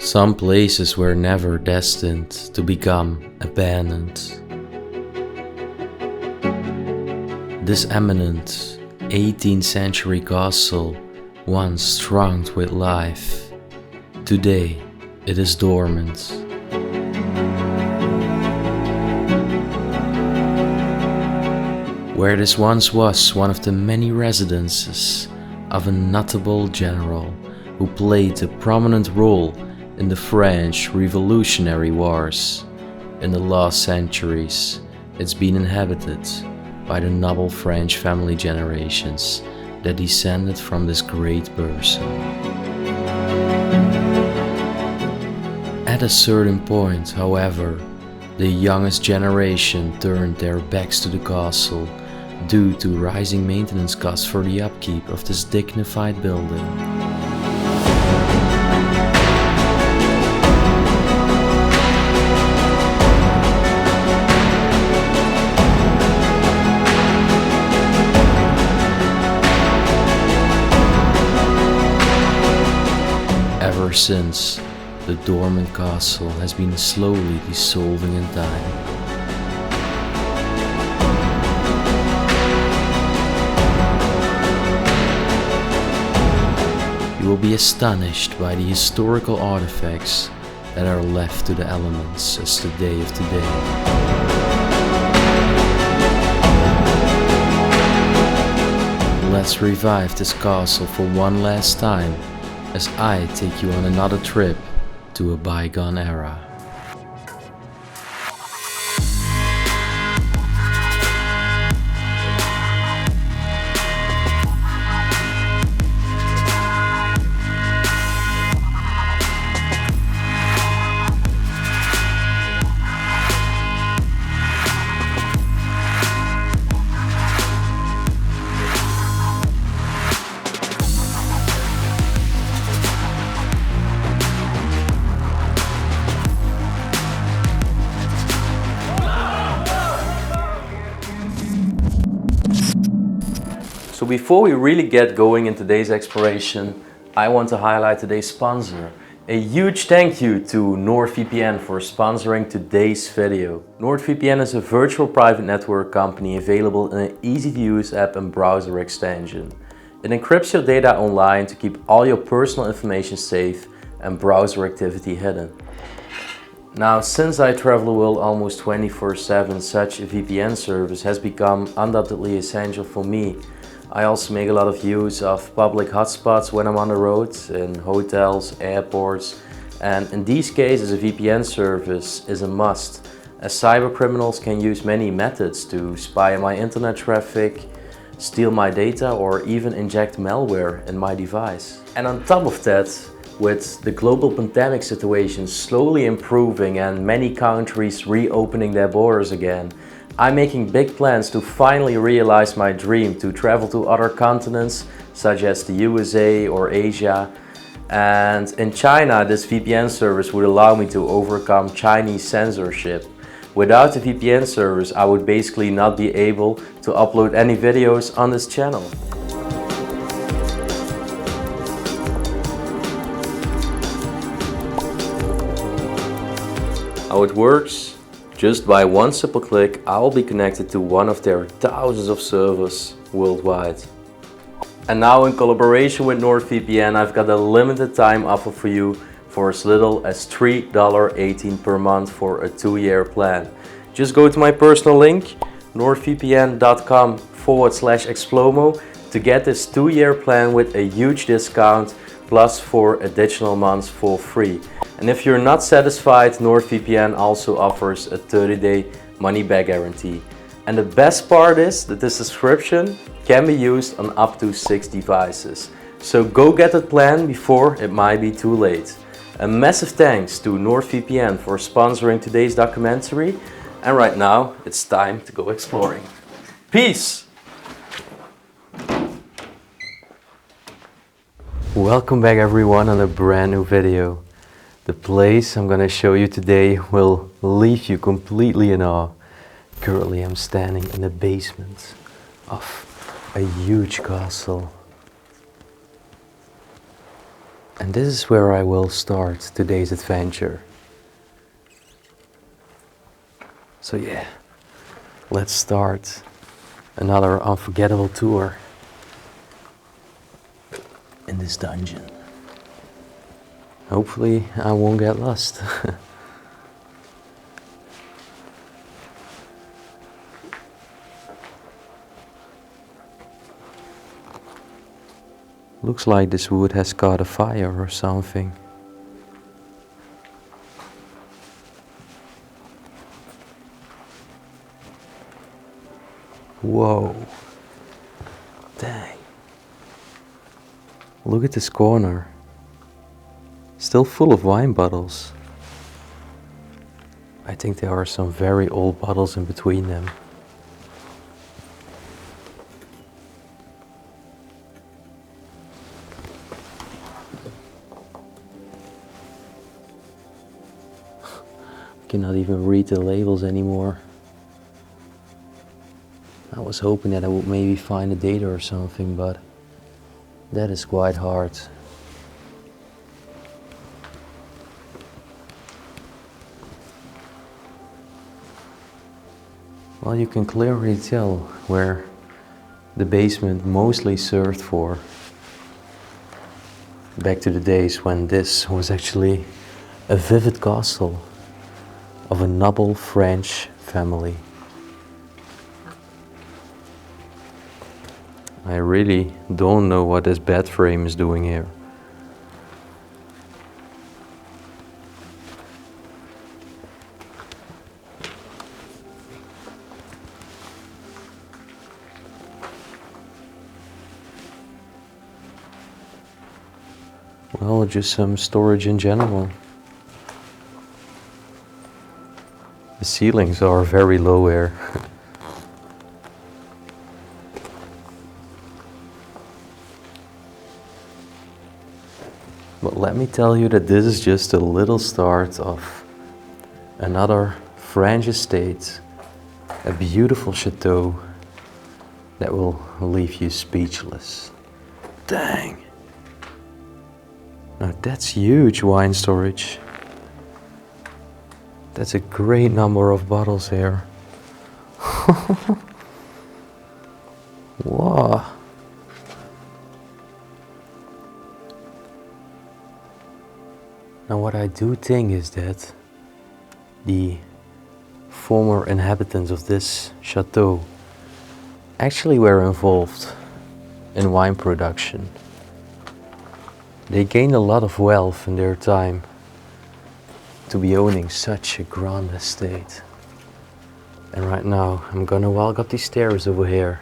Some places were never destined to become abandoned. This eminent 18th century castle, once thronged with life, today it is dormant. Where this once was one of the many residences of a notable general who played a prominent role in the French Revolutionary Wars. In the last centuries, it's been inhabited by the noble French family generations that descended from this great person. At a certain point, however, the youngest generation turned their backs to the castle due to rising maintenance costs for the upkeep of this dignified building. Ever since, the dormant castle has been slowly dissolving in time. You will be astonished by the historical artifacts that are left to the elements as the day of today. Let's revive this castle for one last time as I take you on another trip to a bygone era. So before we really get going in today's exploration, I want to highlight today's sponsor. A huge thank you to NordVPN for sponsoring today's video. NordVPN is a virtual private network company available in an easy-to-use app and browser extension. It encrypts your data online to keep all your personal information safe and browser activity hidden. Now, since I travel the world almost 24/7, such a VPN service has become undoubtedly essential for me. I also make a lot of use of public hotspots when I'm on the road, in hotels, airports, and in these cases a VPN service is a must, as cyber criminals can use many methods to spy on my internet traffic, steal my data, or even inject malware in my device. And on top of that, with the global pandemic situation slowly improving and many countries reopening their borders again, I'm making big plans to finally realize my dream to travel to other continents such as the USA or Asia. And in China, this VPN service would allow me to overcome Chinese censorship. Without the VPN service, I would basically not be able to upload any videos on this channel. How it works? Just by one simple click, I will be connected to one of their thousands of servers worldwide. And now, in collaboration with NordVPN, I've got a limited time offer for you for as little as $3.18 per month for a 2-year plan. Just go to my personal link, nordvpn.com/Explomo, to get this 2-year plan with a huge discount plus 4 additional months for free. And if you're not satisfied, NordVPN also offers a 30-day money-back guarantee. And the best part is that this subscription can be used on up to 6 devices. So go get that plan before it might be too late. A massive thanks to NordVPN for sponsoring today's documentary. And right now, it's time to go exploring. Peace! Welcome back everyone on a brand new video. The place I'm gonna show you today will leave you completely in awe. Currently I'm standing in the basement of a huge castle. And this is where I will start today's adventure. So yeah, let's start another unforgettable tour in this dungeon. Hopefully I won't get lost. Looks like this wood has caught a fire or something. Whoa. Dang. Look at this corner. Still full of wine bottles. I think there are some very old bottles in between them. Cannot even read the labels anymore. I was hoping that I would maybe find the data or something, but that is quite hard. Well, you can clearly tell where the basement mostly served for. Back to the days when this was actually a vivid castle of a noble French family. I really don't know what this bed frame is doing here. Well, just some storage in general. The ceilings are very low here. But let me tell you that this is just a little start of another French estate, a beautiful chateau that will leave you speechless. Dang! Now that's huge wine storage. That's a great number of bottles here. Wow. Now what I do think is that the former inhabitants of this chateau actually were involved in wine production. They gained a lot of wealth in their time to be owning such a grand estate. And right now I'm gonna walk up these stairs over here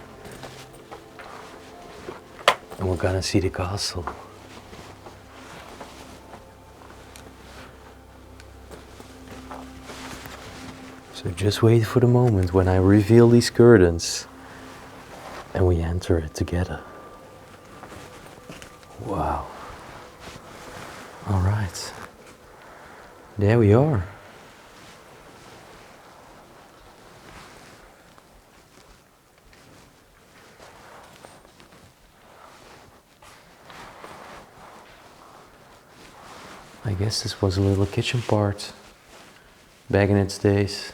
and we're gonna see the castle. So just wait for the moment when I reveal these curtains and we enter it together. Wow. All right. There we are. I guess this was a little kitchen part back in its days.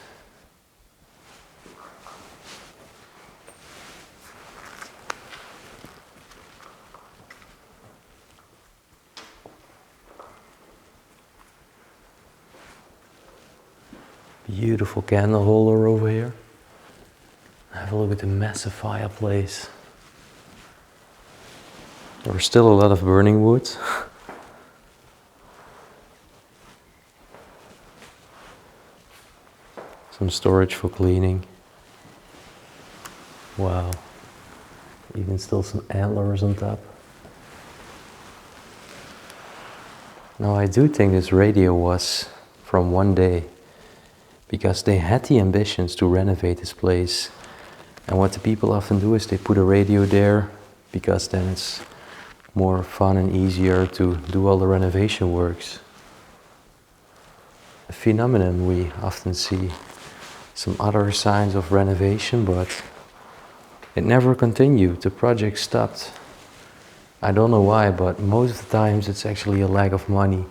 Beautiful candle holder over here. Have a look at the massive fireplace. There was still a lot of burning wood. Some storage for cleaning. Wow. Even still some antlers on top. Now I do think this radio was from one day, because they had the ambitions to renovate this place. And what the people often do is they put a radio there because then it's more fun and easier to do all the renovation works. A phenomenon we often see some other signs of renovation, but it never continued. The project stopped I don't know why, but most of the times it's actually a lack of money.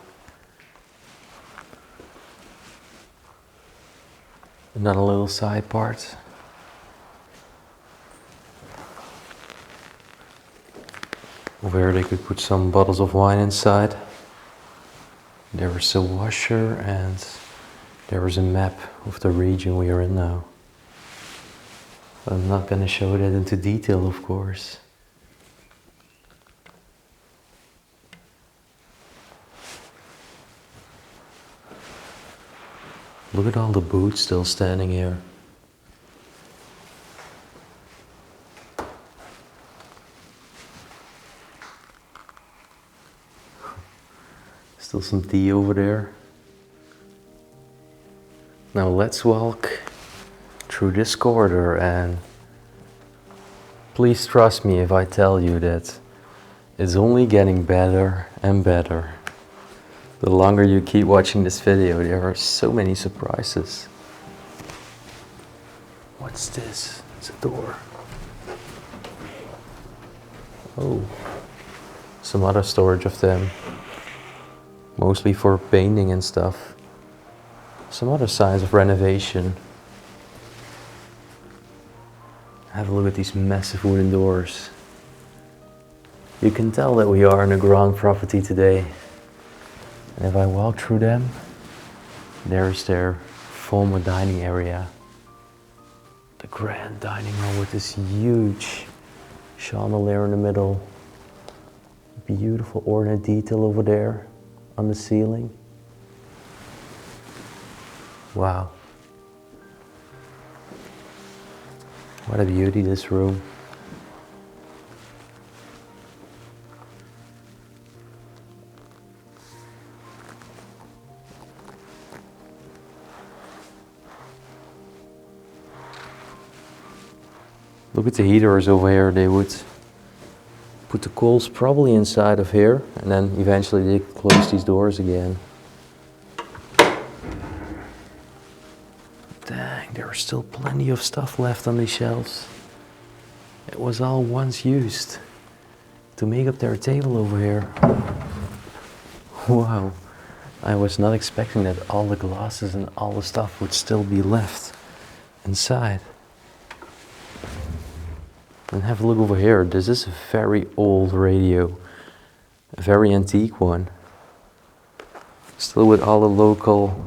Another little side part. Where they could put some bottles of wine inside. There is a washer and there is a map of the region we are in now. I'm not going to show that into detail, of course. Look at all the boots still standing here. Still some tea over there. Now let's walk through this corridor, and please trust me if I tell you that it's only getting better and better. The longer you keep watching this video, there are so many surprises. What's this? It's a door. Oh, some other storage of them. Mostly for painting and stuff. Some other signs of renovation. Have a look at these massive wooden doors. You can tell that we are in a ground property today. And if I walk through them, there's their former dining area. The grand dining room with this huge chandelier in the middle. Beautiful ornate detail over there on the ceiling. Wow. What a beauty, this room. Look at the heaters over here. They would put the coals probably inside of here, and then eventually they close these doors again. Dang, there are still plenty of stuff left on these shelves. It was all once used to make up their table over here. Wow, I was not expecting that all the glasses and all the stuff would still be left inside. And have a look over here. This is a very old radio, a very antique one. Still with all the local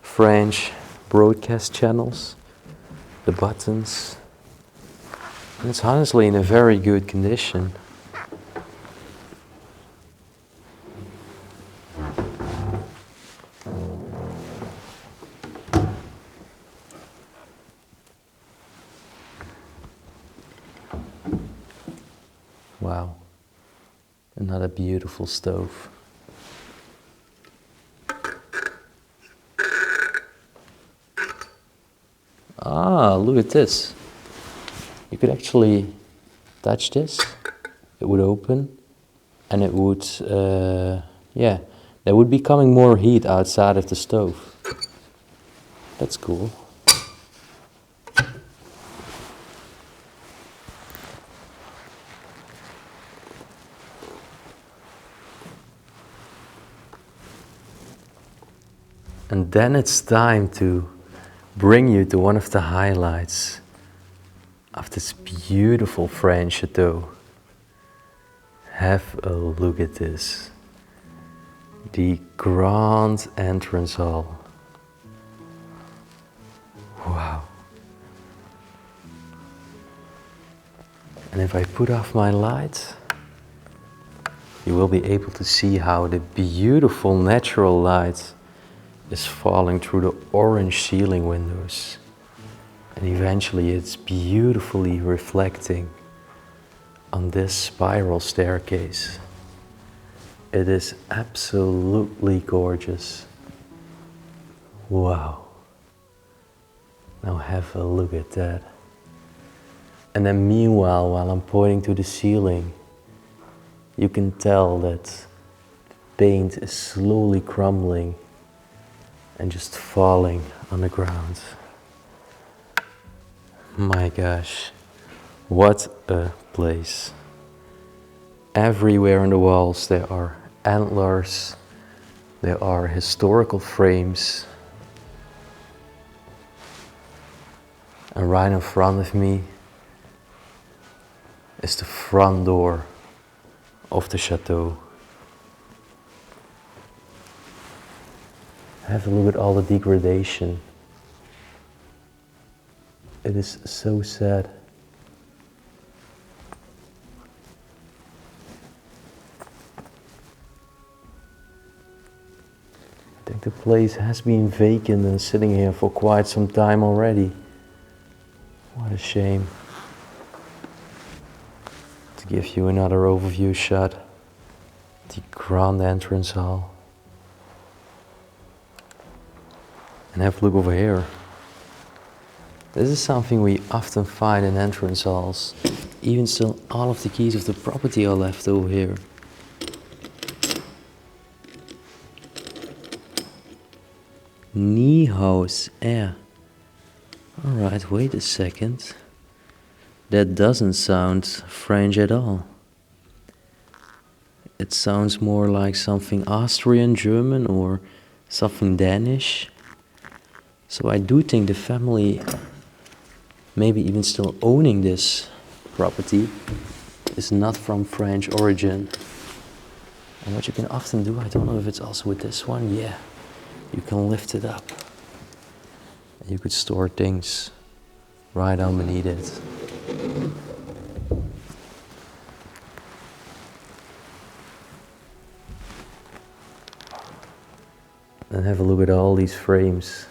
French broadcast channels, the buttons. And it's honestly in a very good condition. Wow, another beautiful stove. Ah, look at this. You could actually touch this, it would open, and it would, yeah, there would be coming more heat outside of the stove. That's cool. And then it's time to bring you to one of the highlights of this beautiful French chateau. Have a look at this. The grand entrance hall. Wow. And if I put off my lights, you will be able to see how the beautiful natural light is falling through the orange ceiling windows, and eventually it's beautifully reflecting on this spiral staircase. It is absolutely gorgeous. Wow. Now have a look at that. And then meanwhile, while I'm pointing to the ceiling, you can tell that the paint is slowly crumbling and just falling on the ground. My gosh, what a place. Everywhere on the walls there are antlers, there are historical frames. And right in front of me is the front door of the chateau. Have a look at all the degradation. It is so sad. I think the place has been vacant and sitting here for quite some time already. What a shame. To give you another overview shot, the grand entrance hall. And have a look over here. This is something we often find in entrance halls. Even still, all of the keys of the property are left over here. 𝗦𝘁cie𝗿𝘆𝗹𝗶. Alright, wait a second. That doesn't sound French at all. It sounds more like something Austrian, German, or something Danish. So I do think the family, maybe even still owning this property, is not from French origin. And what you can often do, I don't know if it's also with this one, yeah, you can lift it up. And you could store things right down beneath it. And have a look at all these frames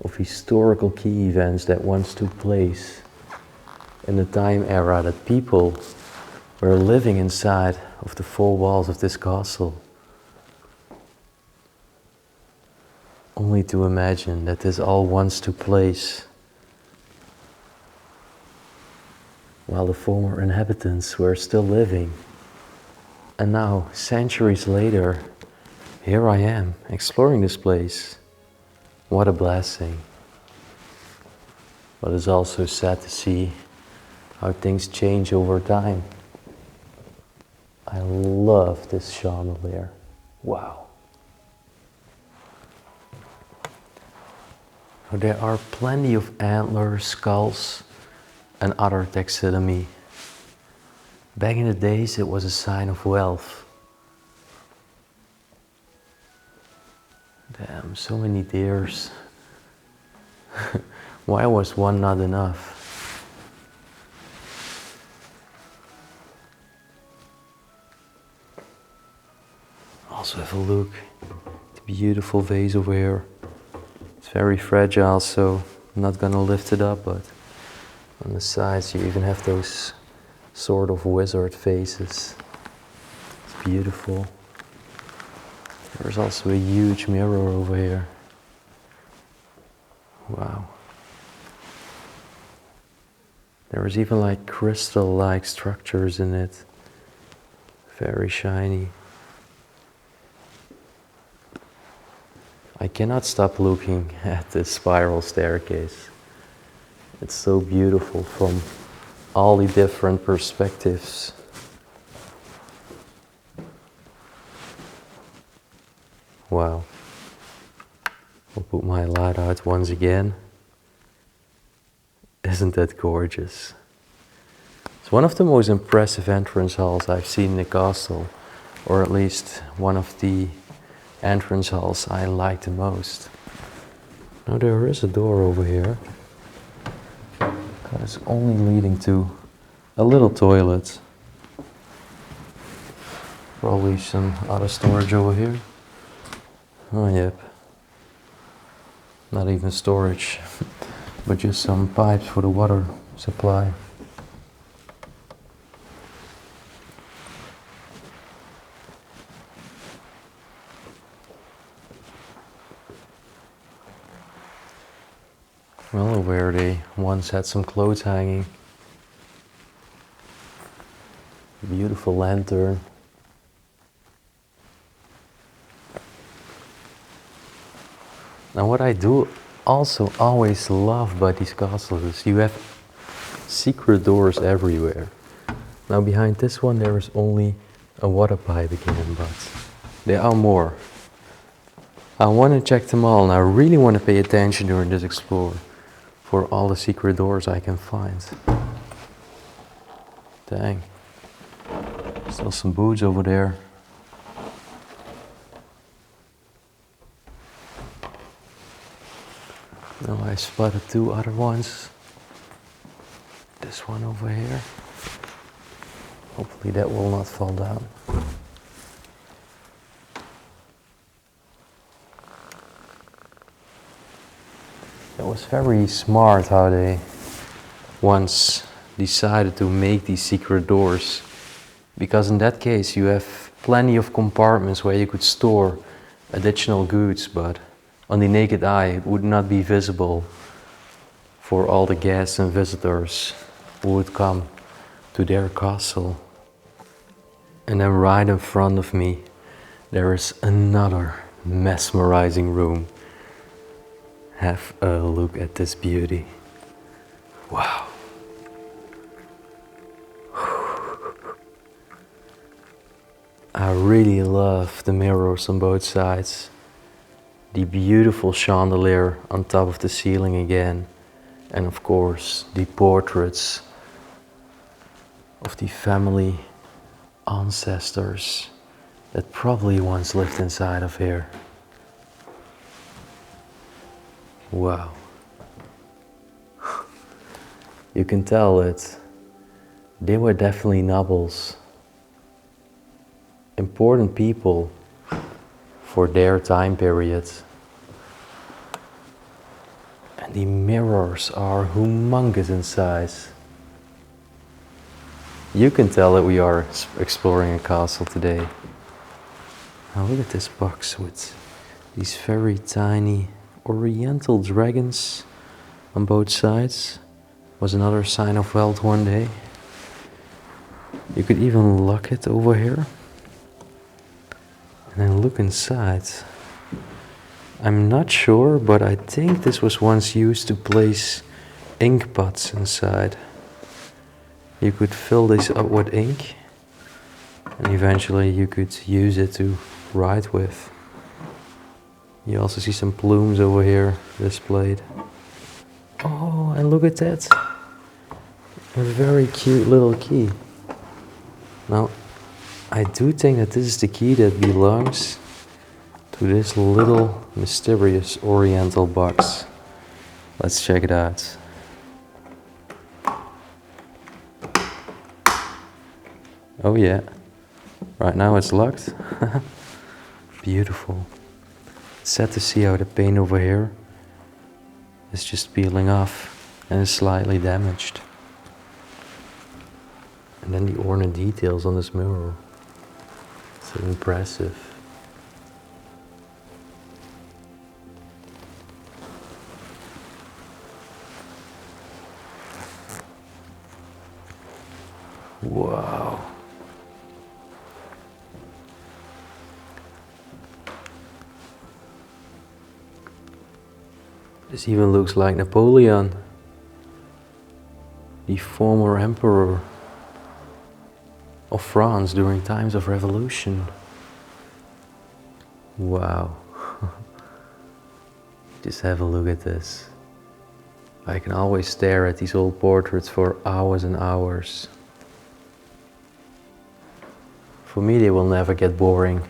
of historical key events that once took place in the time era that people were living inside of the four walls of this castle. Only to imagine that this all once took place while the former inhabitants were still living. And now, centuries later, here I am, exploring this place. What a blessing. But it's also sad to see how things change over time. I love this chandelier. Wow. There are plenty of antlers, skulls, and other taxidermy. Back in the days, it was a sign of wealth. Damn, so many deers. Why was one not enough? Also have a look at the beautiful vase over here. It's very fragile, so I'm not gonna lift it up, but on the sides you even have those sort of wizard faces. It's beautiful. There's also a huge mirror over here. Wow. There's even like crystal-like structures in it. Very shiny. I cannot stop looking at this spiral staircase. It's so beautiful from all the different perspectives. Wow. I'll put my light out once again. Isn't that gorgeous? It's one of the most impressive entrance halls I've seen in the castle, or at least one of the entrance halls I like the most. Now there is a door over here. That is only leading to a little toilet. Probably some other storage over here. Oh yep. Not even storage, but just some pipes for the water supply. Well, where they once had some clothes hanging. Beautiful lantern. Now what I do also always love about these castles is you have secret doors everywhere. Now behind this one there is only a water pipe again, but there are more. I want to check them all, and I really want to pay attention during this explore for all the secret doors I can find. Dang. Still some boots over there. Now I spotted two other ones. This one over here. Hopefully that will not fall down. It was very smart how they once decided to make these secret doors, because in that case you have plenty of compartments where you could store additional goods, but on the naked eye it would not be visible for all the guests and visitors who would come to their castle. And then right in front of me there is another mesmerizing room. Have a look at this beauty. Wow. I really love the mirrors on both sides. The beautiful chandelier on top of the ceiling again. And of course the portraits of the family ancestors that probably once lived inside of here. Wow. You can tell it. They were definitely nobles. Important people for their time period. And the mirrors are humongous in size. You can tell that we are exploring a castle today. Now look at this box with these very tiny oriental dragons on both sides. Was another sign of wealth one day. You could even lock it over here. And then look inside. I'm not sure, but I think this was once used to place ink pots inside. You could fill this up with ink and eventually you could use it to write with. You also see some plumes over here displayed. Oh, and look at that. A very cute little key. Now, I do think that this is the key that belongs to this little mysterious oriental box. Let's check it out. Oh yeah, right now it's locked. Beautiful. Sad to see how the paint over here is just peeling off and is slightly damaged. And then the ornate details on this mirror. So impressive. Wow. This even looks like Napoleon, the former emperor of France during times of revolution. Wow. Just have a look at this. I can always stare at these old portraits for hours and hours. For me, they will never get boring,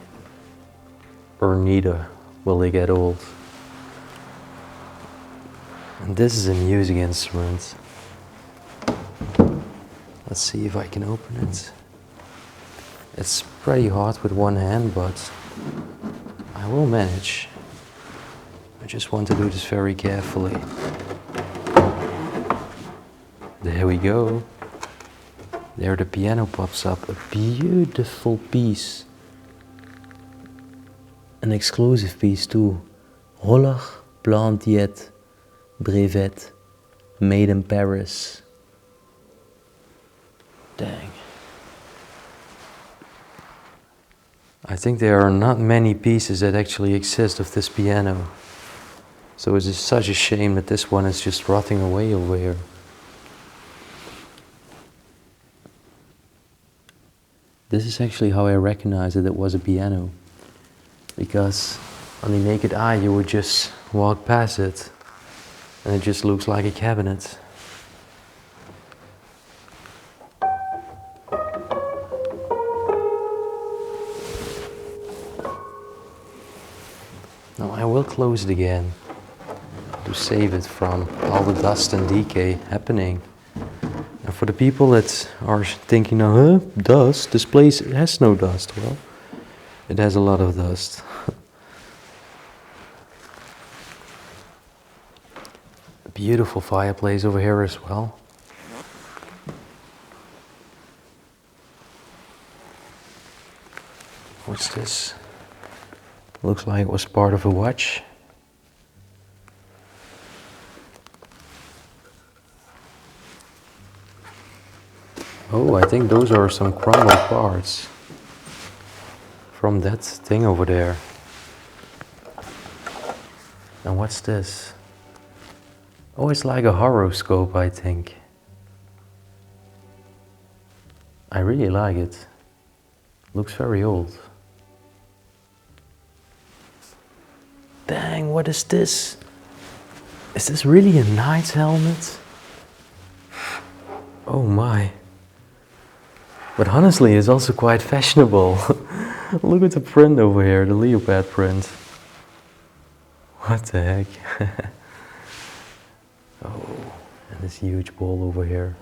or neither will they get old. And this is a music instrument. Let's see if I can open it. It's pretty hard with one hand, but I will manage. I just want to do this very carefully. There we go. There the piano pops up. A beautiful piece. An exclusive piece too. 𝗦𝘁cie𝗿𝘆𝗶𝘆𝗹𝗶, made in Paris. Dang. I think there are not many pieces that actually exist of this piano. So it's just such a shame that this one is just rotting away over here. This is actually how I recognized that it was a piano. Because on the naked eye you would just walk past it and it just looks like a cabinet. Now I will close it again to save it from all the dust and decay happening. And for the people that are thinking, huh, dust? This place has no dust. Well, it has a lot of dust. Beautiful fireplace over here as well. What's this? Looks like it was part of a watch. Oh, I think those are some crumbled parts from that thing over there. And what's this? Oh, it's like a horoscope, I think. I really like it. Looks very old. Dang, what is this? Is this really a knight's helmet? Oh my. But honestly, it's also quite fashionable. Look at the print over here, the leopard print. What the heck? Oh, and this huge ball over here.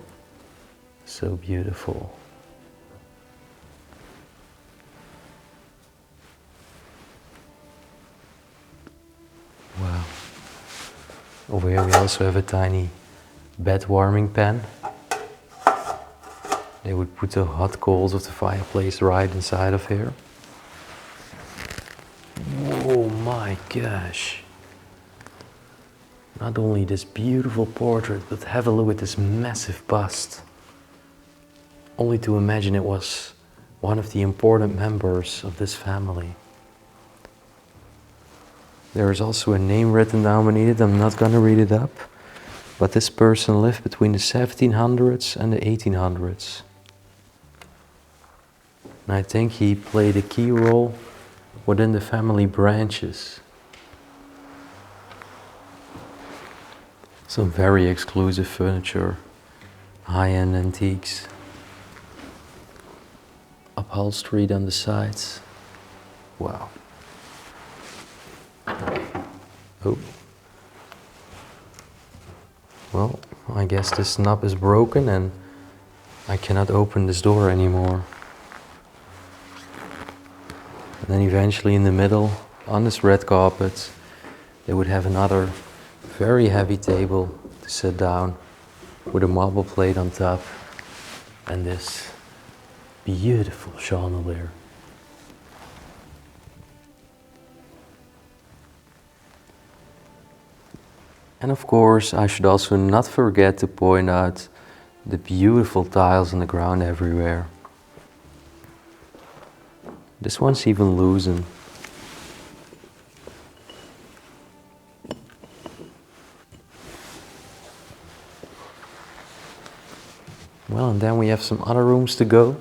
So beautiful. Wow. Over here we also have a tiny bed warming pan. They would put the hot coals of the fireplace right inside of here. Oh my gosh. Not only this beautiful portrait, but have a look at this massive bust. Only to imagine it was one of the important members of this family. There is also a name written down beneath it. I'm not gonna read it up. But this person lived between the 1700s and the 1800s. And I think he played a key role within the family branches. Some very exclusive furniture, high-end antiques, upholstery on the sides. Wow. Oh. Well, I guess this knob is broken and I cannot open this door anymore. And then eventually in the middle, on this red carpet, they would have another very heavy table to sit down with a marble plate on top and this beautiful chandelier. And of course, I should also not forget to point out the beautiful tiles on the ground everywhere. This one's even loosened. Well, and then we have some other rooms to go.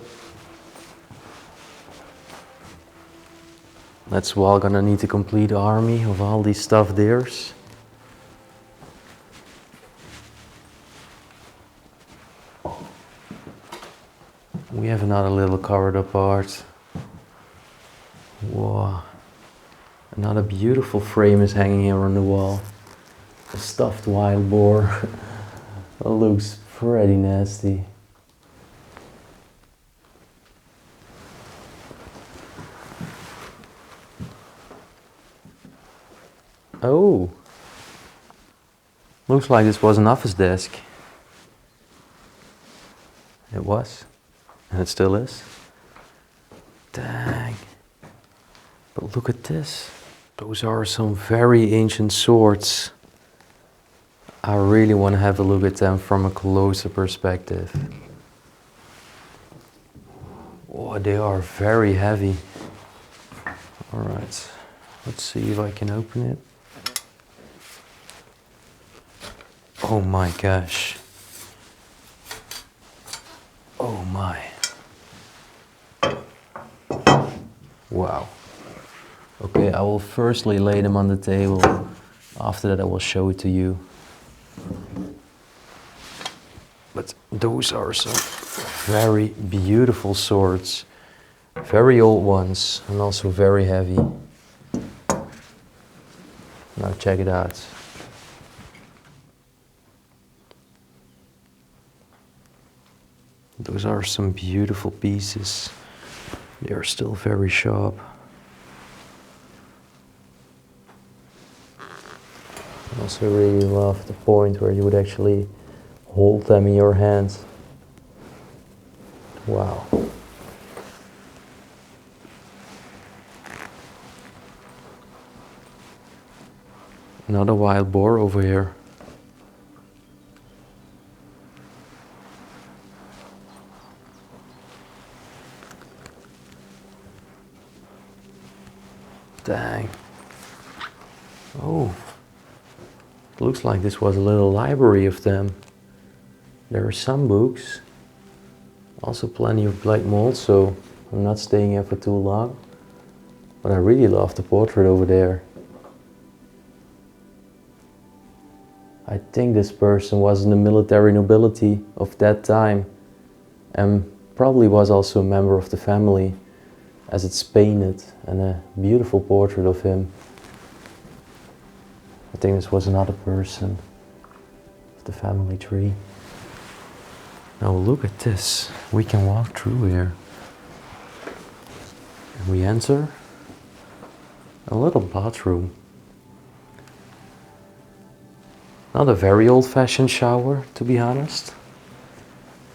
That's why I'm gonna need to complete army of all these stuffed deers. We have another little covered up part. Wow. Another beautiful frame is hanging here on the wall. A stuffed wild boar. It looks pretty nasty. Oh. Looks like this was an office desk. It was. And it still is. Dang. But look at this. Those are some very ancient swords. I really want to have a look at them from a closer perspective. Oh, they are very heavy. Alright, let's see if I can open it. Oh my gosh. Wow. Okay, I will firstly lay them on the table. After that I will show it to you. But those are some very beautiful swords. Very old ones and also very heavy. Now check it out. Those are some beautiful pieces. They are still very sharp. I also really love the point where you would actually hold them in your hands. Wow. Another wild boar over here. Dang. Oh. Looks like this was a little library of them. There are some books. Also plenty of black mold, so I'm not staying here for too long. But I really love the portrait over there. I think this person was in the military nobility of that time and probably was also a member of the family, as it's painted, and a beautiful portrait of him. I think this was another person of the family tree. Now look at this, we can walk through here. And we enter a little bathroom. Not a very old-fashioned shower, to be honest.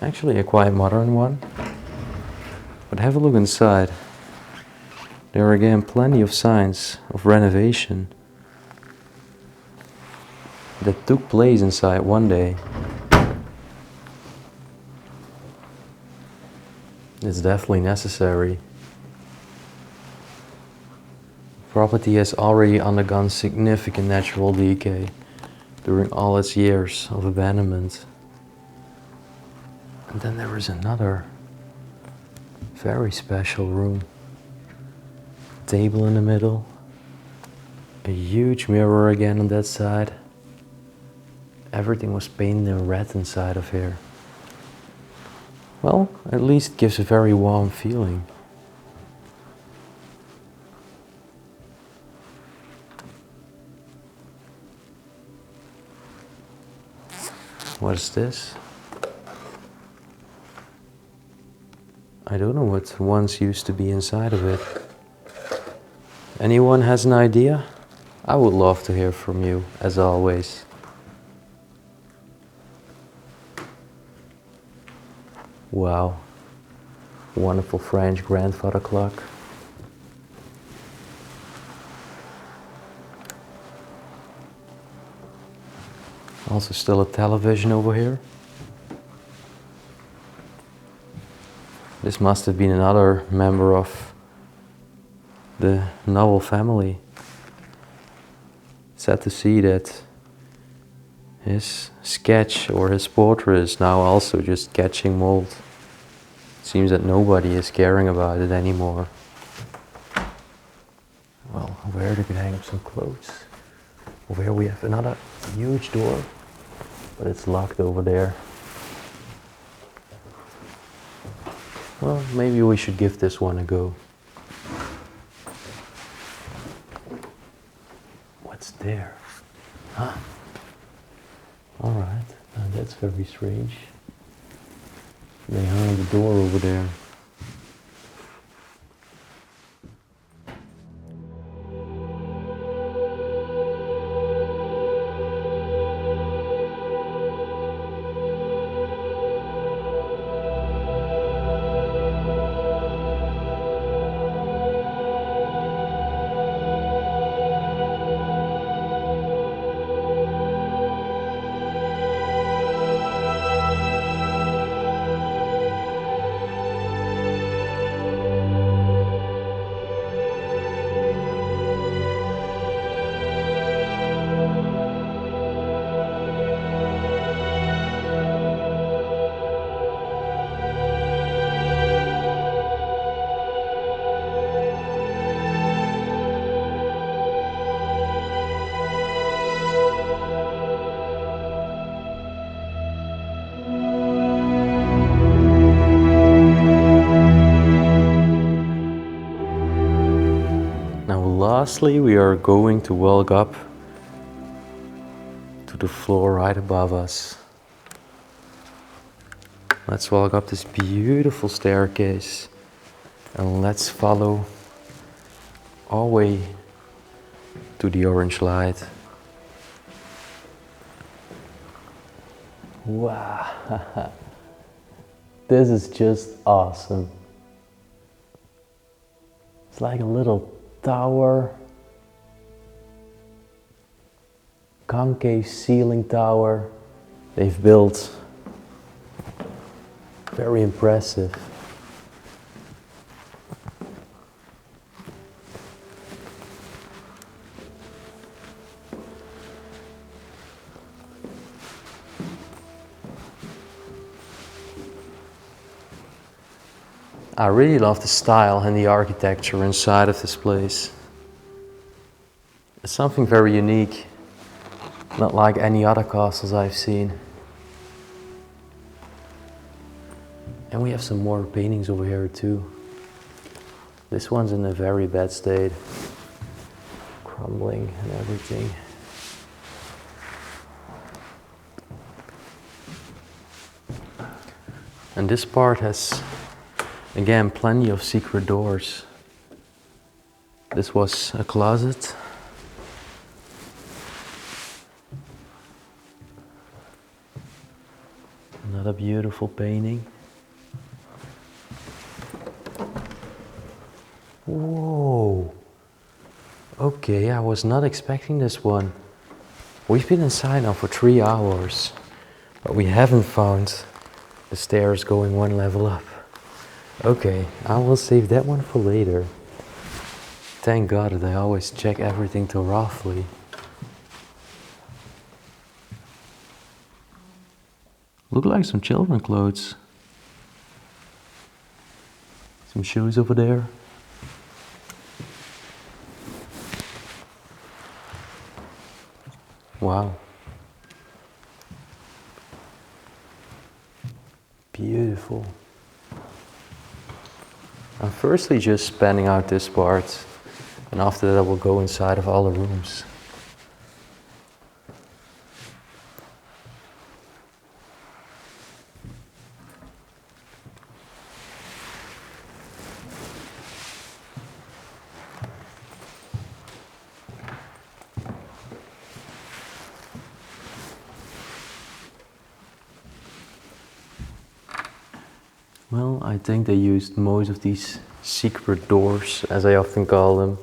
Actually a quite modern one. But have a look inside. There are again plenty of signs of renovation that took place inside one day. It's definitely necessary. The property has already undergone significant natural decay during all its years of abandonment. And then there is another very special room. Table in the middle. A huge mirror again on that side. Everything was painted in red inside of here. Well, at least it gives a very warm feeling. What is this? I don't know what once used to be inside of it. Anyone has an idea? I would love to hear from you, as always. Wow. Wonderful French grandfather clock. Also still a television over here. This must have been another member of the novel family. Sad to see that his sketch or his portrait is now also just catching mold. It seems that nobody is caring about it anymore. Well, where do we hang up some clothes? Over here we have another huge door, but it's locked over there. Well, maybe we should give this one a go. What's there? Huh? Alright, now that's very strange. They hung the door over there. lastly, we are going to walk up to the floor right above us. Let's walk up this beautiful staircase and let's follow our way to the orange light. Wow, this is just awesome. It's like a little tower, concave ceiling tower they've built. Very impressive. I really love the style and the architecture inside of this place. It's something very unique, not like any other castles I've seen. And we have some more paintings over here too. This one's in a very bad state, crumbling and everything. And this part has, again, plenty of secret doors. This was a closet. Another beautiful painting. Whoa. Okay, I was not expecting this one. We've been inside now for 3 hours, but we haven't found the stairs going 1 level up. Okay, I will save that one for later. Thank God that I always check everything thoroughly. Look like some children's clothes. Some shoes over there. Wow. Beautiful. I'm firstly just spanning out this part, and after that I will go inside of all the rooms. Well, I think they used most of these secret doors, as I often call them,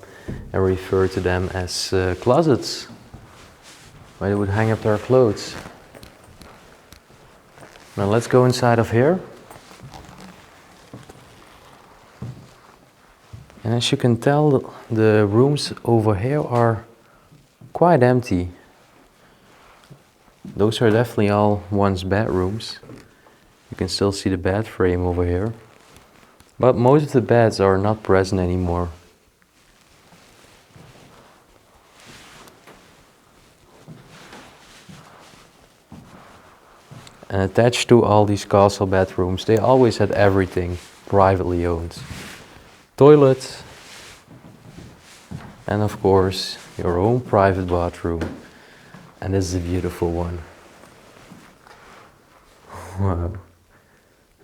and refer to them as closets, where they would hang up their clothes. Now let's go inside of here. And as you can tell, the rooms over here are quite empty. Those are definitely all once bedrooms. You can still see the bed frame over here. But most of the beds are not present anymore. And attached to all these castle bedrooms, they always had everything privately owned. Toilet, and of course, your own private bathroom. And this is a beautiful one. Wow.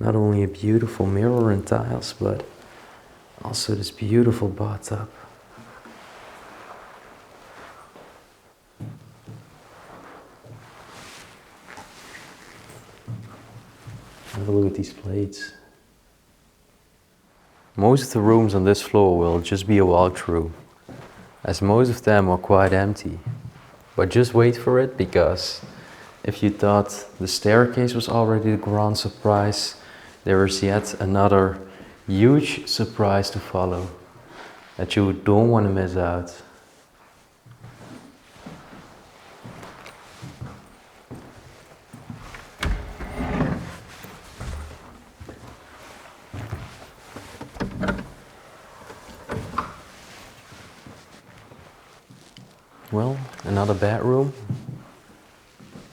Not only a beautiful mirror and tiles, but also this beautiful bathtub. Have a look at these plates. Most of the rooms on this floor will just be a walkthrough, as most of them are quite empty. But just wait for it, because if you thought the staircase was already the grand surprise, there is yet another huge surprise to follow that you don't want to miss out. Well, another bedroom.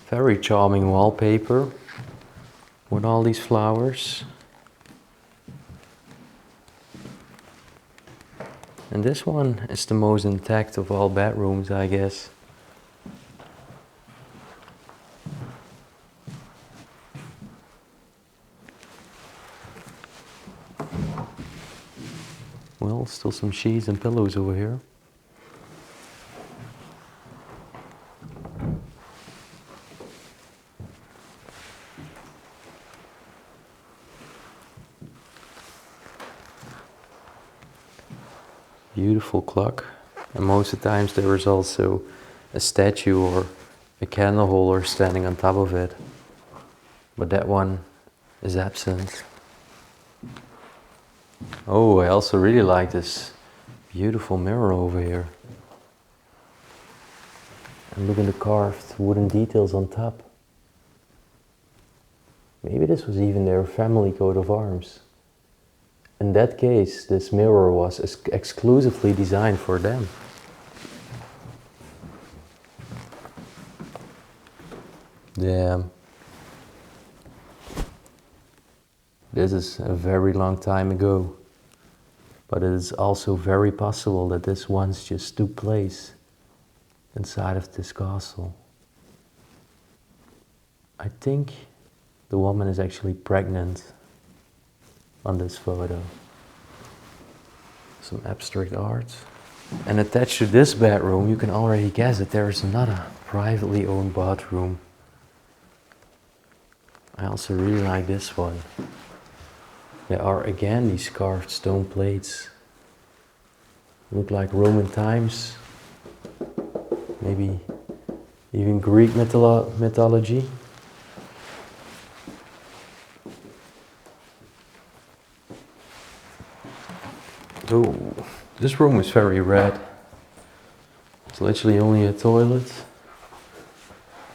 Very charming wallpaper with all these flowers. And this one is the most intact of all bedrooms, I guess. Well, still some sheets and pillows over here. Beautiful clock. And most of the times there is also a statue or a candle holder standing on top of it. But that one is absent. Oh, I also really like this beautiful mirror over here. And look at the carved wooden details on top. Maybe this was even their family coat of arms. In that case, this mirror was exclusively designed for them. Damn. This is a very long time ago. But it is also very possible that this once just took place inside of this castle. I think the woman is actually pregnant on this photo. Some abstract art. And attached to this bedroom, you can already guess that there is another privately owned bathroom. I also really like this one. There are again these carved stone plates. Look like Roman times. Maybe even Greek mythology. Oh, this room is very red. It's literally only a toilet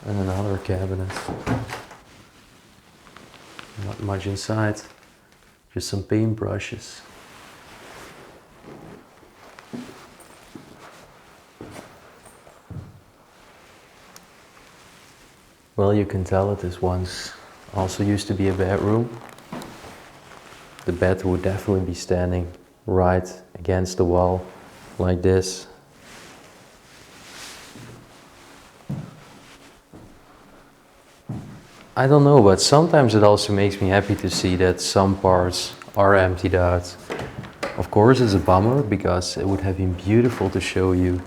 and another cabinet. Not much inside, just some paintbrushes. Well, you can tell that this once also used to be a bedroom. The bed would definitely be standing right against the wall, like this. I don't know, but sometimes it also makes me happy to see that some parts are emptied out. Of course, it's a bummer, because it would have been beautiful to show you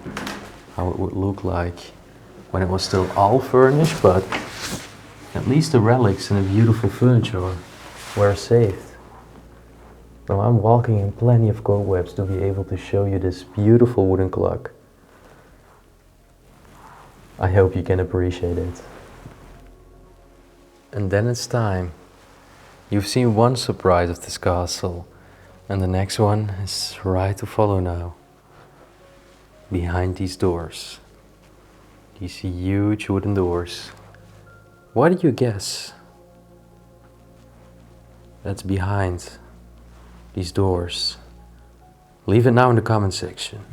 how it would look like when it was still all furnished, but at least the relics and the beautiful furniture were saved. Now I'm walking in plenty of cobwebs to be able to show you this beautiful wooden clock. I hope you can appreciate it. And then it's time. You've seen one surprise of this castle, and the next one is right to follow now. Behind these doors. You see huge wooden doors. What do you guess that's behind these doors? Leave it now in the comment section.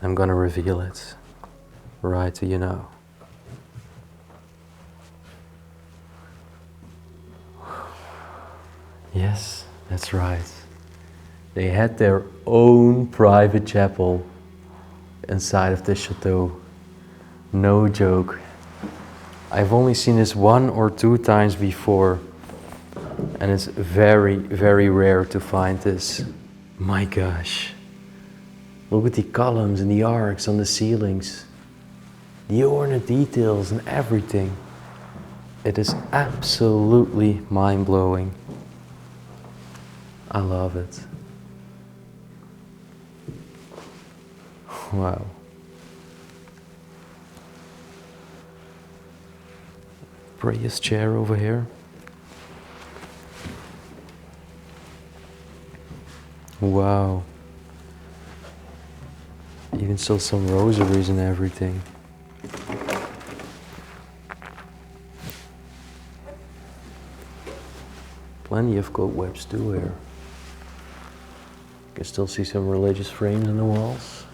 I'm gonna reveal it right to you now. Yes, that's right. They had their own private chapel inside of this chateau. No joke. I've only seen this 1 or 2 times before, and it's very, very rare to find this. My gosh. Look at the columns and the arcs on the ceilings. The ornate details and everything. It is absolutely mind-blowing. I love it. Wow. Prettiest chair over here. Wow. Even still some rosaries and everything. Plenty of cobwebs too here. You can still see some religious frames in the walls.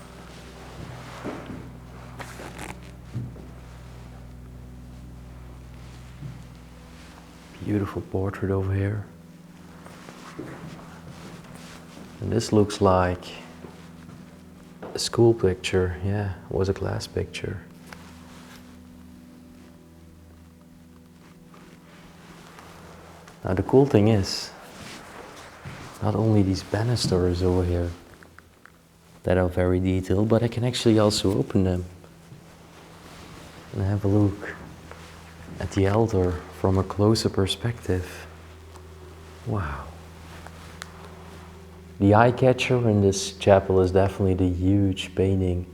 Beautiful portrait over here. And this looks like school picture, yeah, it was a class picture. Now the cool thing is, not only these banisters over here that are very detailed, but I can actually also open them and have a look at the altar from a closer perspective. Wow. The eye catcher in this chapel is definitely the huge painting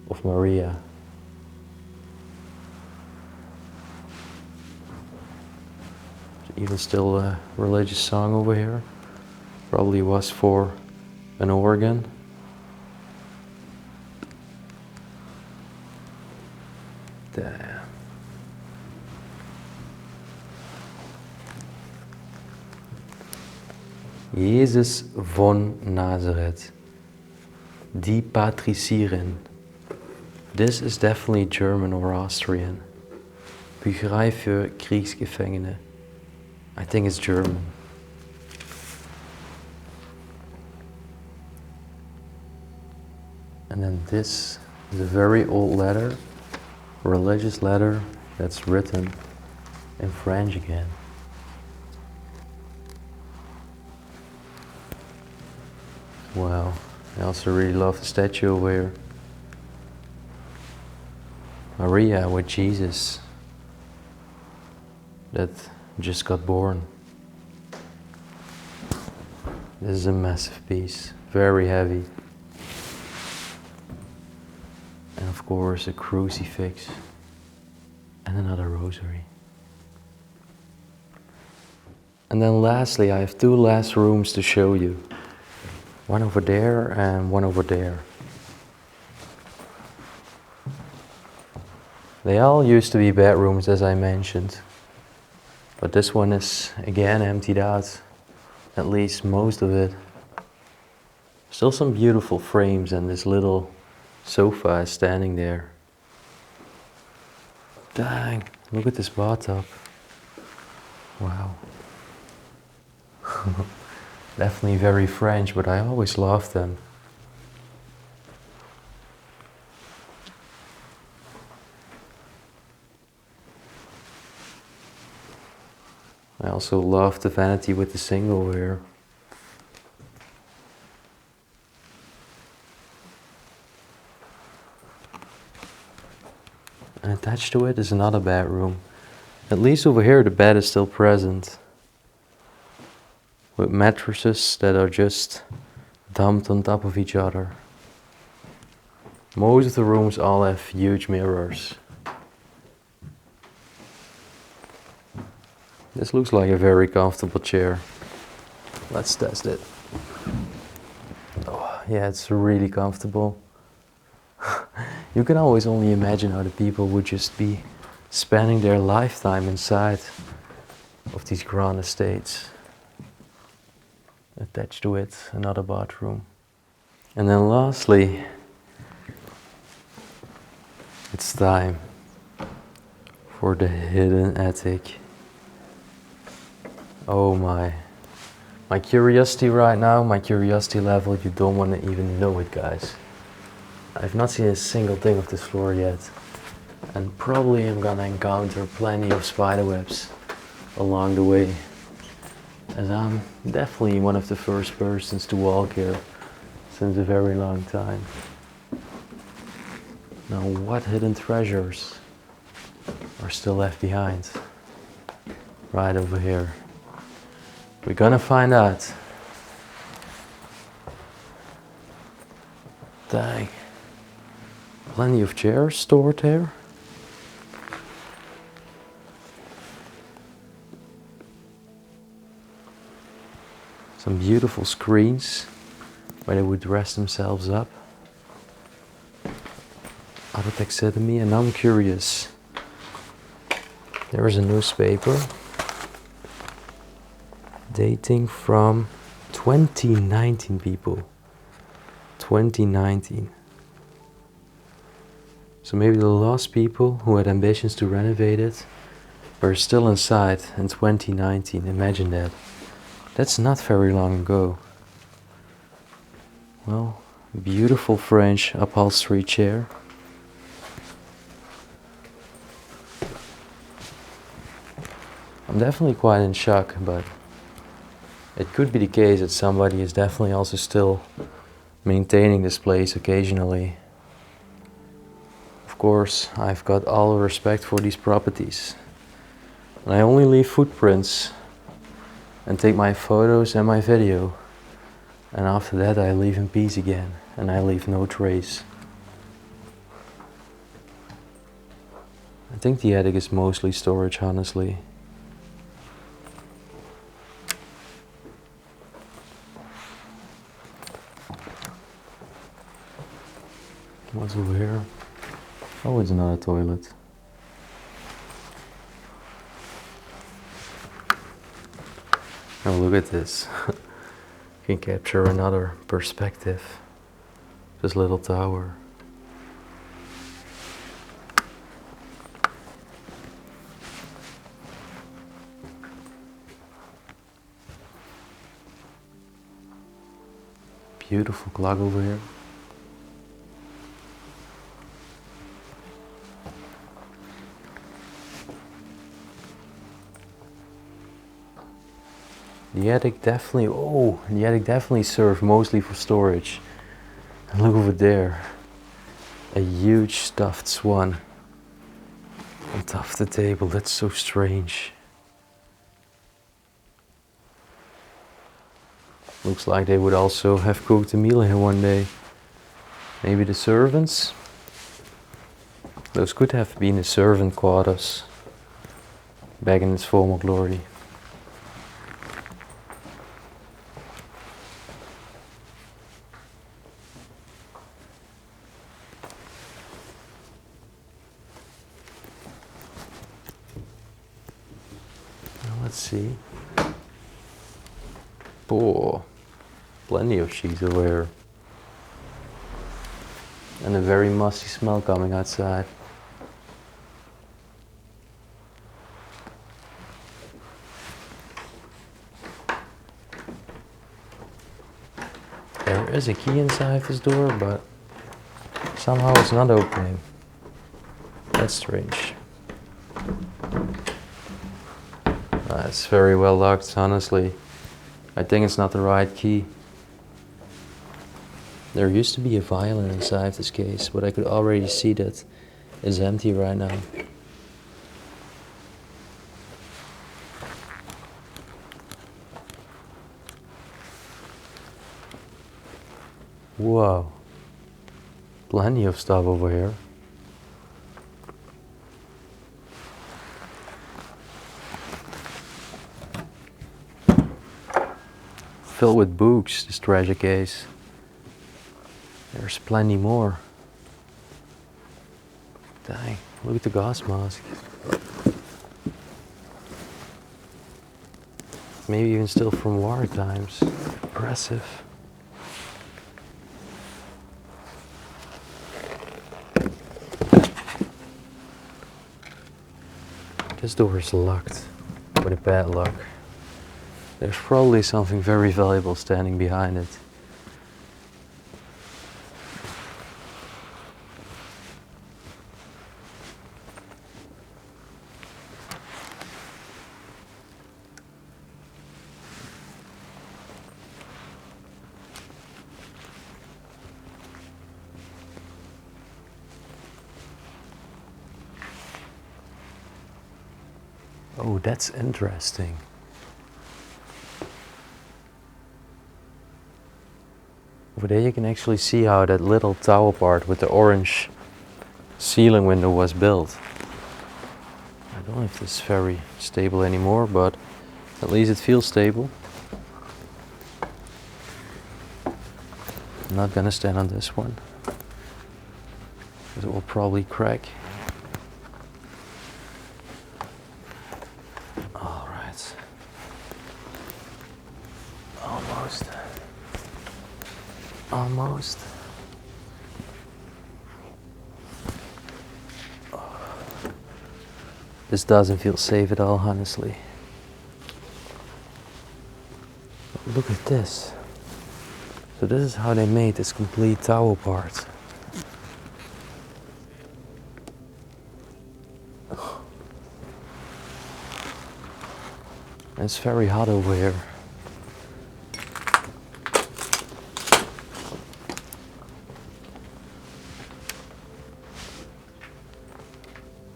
of Maria. There's even still a religious song over here. Probably was for an organ. Damn. Jezus von Nazareth, die Patricierin. This is definitely German or Austrian. Bücherei für Kriegsgefangene. I think it's German. And then this is a very old letter, religious letter that's written in French again. Wow, I also really love the statue over here. Maria with Jesus that just got born. This is a massive piece, very heavy. And of course a crucifix and another rosary. And then lastly, I have two last rooms to show you. One over there and one over there. They all used to be bedrooms, as I mentioned. But this one is again emptied out, at least most of it. Still some beautiful frames, and this little sofa is standing there. Dang, look at this bathtub. Wow. Definitely very French, but I always loved them. I also love the vanity with the single here. And attached to it is another bedroom. At least over here the bed is still present, with mattresses that are just dumped on top of each other. Most of the rooms all have huge mirrors. This looks like a very comfortable chair. Let's test it. Oh, yeah, it's really comfortable. You can always only imagine how the people would just be spending their lifetime inside of these grand estates. Attached to it, another bathroom. And then lastly, it's time for the hidden attic. Oh my curiosity right now, my curiosity level, you don't want to even know it, guys. I've not seen a single thing of this floor yet, and probably I'm gonna encounter plenty of spider webs along the way, as I'm definitely one of the first persons to walk here since a very long time. Now, what hidden treasures are still left behind? Right over here. We're gonna find out. Dang. Plenty of chairs stored here. Some beautiful screens where they would rest themselves up. 𝗦𝘁cie𝗿𝗆𝗆, and I'm curious. There is a newspaper dating from 2019, people. 2019. So maybe the last people who had ambitions to renovate it were still inside in 2019. Imagine that. That's not very long ago. Well, Beautiful French upholstery chair. I'm definitely quite in shock, but it could be the case that somebody is definitely also still maintaining this place occasionally. Of course, I've got all respect for these properties. And I only leave footprints and take my photos and my video. And after that I leave in peace again, and I leave no trace. I think the attic is mostly storage, honestly. What's over here? Oh, it's another toilet. Oh, look at this. Can capture another perspective. This little tower. Beautiful clock over here. The attic definitely served mostly for storage. And look over there, a huge stuffed swan on top of the table. That's so strange. Looks like they would also have cooked a meal here one day. Maybe the servants? Those could have been the servant quarters back in its former glory. Let's see. Oh, plenty of sheets over here. And a very musty smell coming outside. There is a key inside this door, but somehow it's not opening. That's strange. It's very well locked, honestly. I think it's not the right key. There used to be a violin inside this case, but I could already see that it's empty right now. Whoa. Plenty of stuff over here. Filled with books, this treasure case. There's plenty more. Dang, look at the gas mask. Maybe even still from war times. Impressive. This door is locked with a padlock. There's probably something very valuable standing behind it. Oh, that's interesting. Over there you can actually see how that little tower part with the orange ceiling window was built. I don't know if this is very stable anymore, but at least it feels stable. I'm not gonna stand on this one, because it will probably crack. All right. Almost. Almost. This doesn't feel safe at all, honestly. But look at this. So this is how they made this complete tower part. It's very hot over here.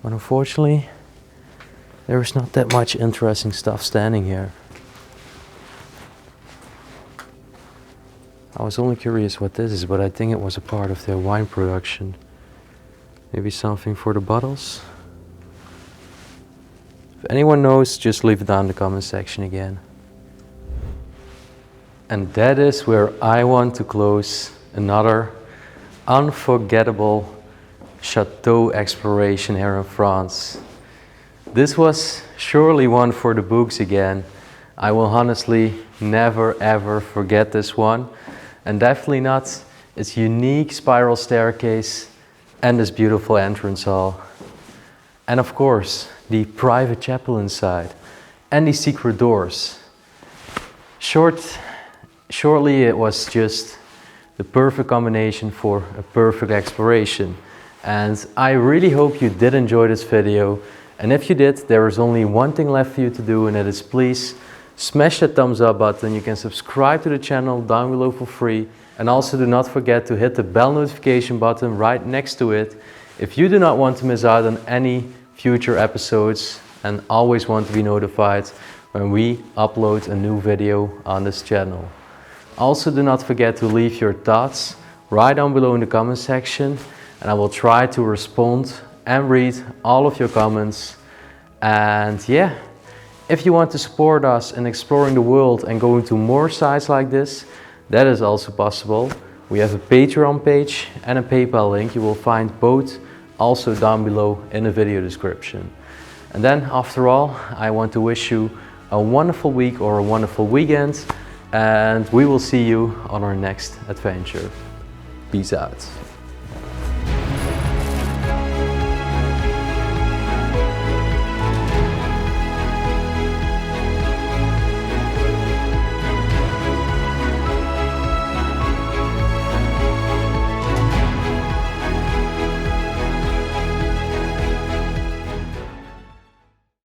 But unfortunately, there is not that much interesting stuff standing here. I was only curious what this is, but I think it was a part of their wine production. Maybe something for the bottles? If anyone knows, just leave it down in the comment section again. And that is where I want to close another unforgettable Chateau exploration here in France. This was surely one for the books again. I will honestly never ever forget this one. And definitely not its unique spiral staircase and this beautiful entrance hall. And of course, the private chapel inside and the secret doors. Shortly it was just the perfect combination for a perfect exploration. And I really hope you did enjoy this video. And if you did, there is only one thing left for you to do, and that is please smash that thumbs up button. You can subscribe to the channel down below for free. And also do not forget to hit the bell notification button right next to it if you do not want to miss out on any future episodes and always want to be notified when we upload a new video on this channel. Also do not forget to leave your thoughts right down below in the comment section, and I will try to respond and read all of your comments. And yeah, if you want to support us in exploring the world and going to more sites like this, that is also possible. We have a Patreon page and a PayPal link. You will find both also down below in the video description. And then after all, I want to wish you a wonderful week or a wonderful weekend, and we will see you on our next adventure. Peace out.